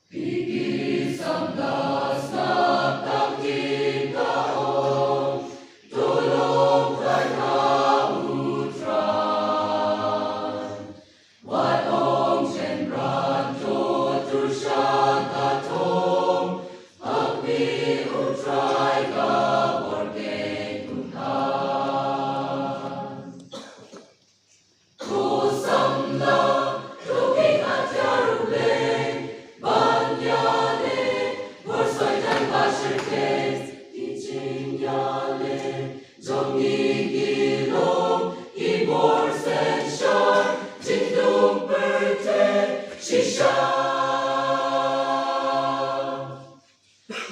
Pigis ang das nagtakikaon, tulong kay kautran. Wadong sembran tutur siya katong, agmi utray kaborgay kunhan. Kusamla tuking at yarubeng, banyale, borsoy dan basirkes, ichinyale, jongigilong, iborsen shar, jingdung berte, shisha.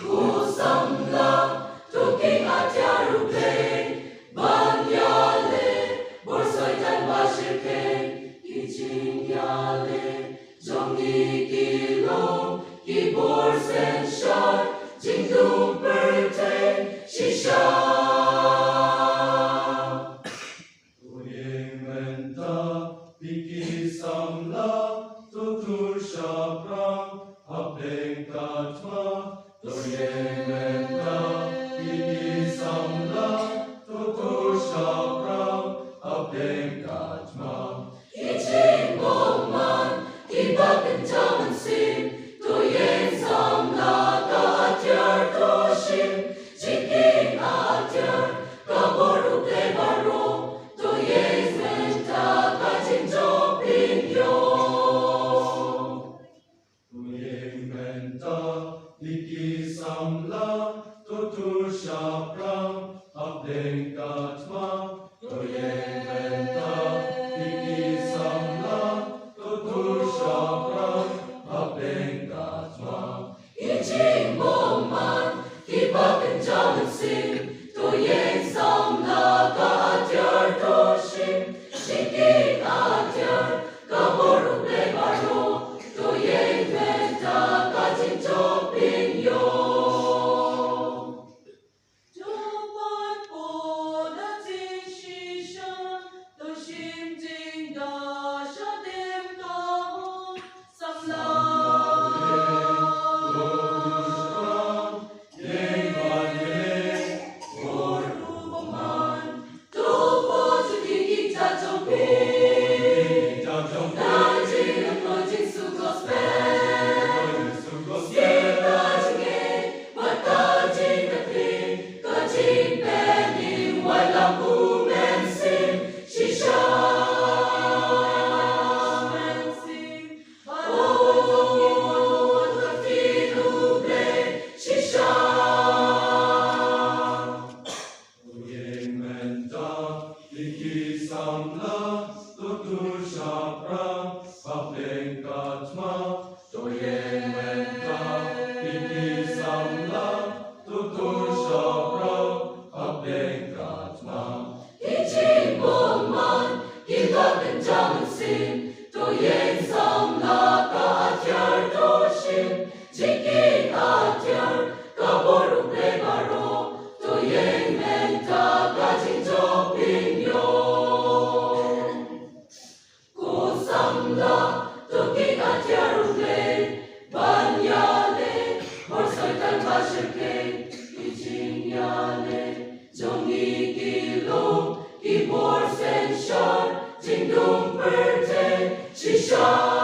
Kusamla tuking at yarubeng, banyale, borsoy dan basirkes, ichinyale, jongigilong, iborsen shar, jingdung berte, shisha. Uyementa pikisamla tutur syapra abeng katma. Uyementa pikisamla tutur syapra abeng katma. Iching boman, ibagin taman sim, doyen samla katyar toshim, jiking atyar, kaboru plebaro, doyen menta kajing jopin yo. Uyementa pikisamla tutur syapra abeng katma. Uyementa pikisamla tutur syapra abeng katma. Iching boman, ibagin taman sim, doyen samla katyar toshim, jiking atyar, kaboru plebaro, doyen menta kajing jopin yo. Dapat po natin shisha, doshim jing da shadim kahon, samla. Samla tutur syapra abeng katma. Uyementa pikisamla tutur syapra abeng katma. Iching boman, ibagin taman sim, doyen samla katyar toshim, jiking atyar, kaboru plebaro, doyen menta kajing jopin yo. Kusamla tuking at yarubeng, banyale, borsoy dan basirkes, ichinyale, jongigilong, iborsen shar, jingdung berte, shisha.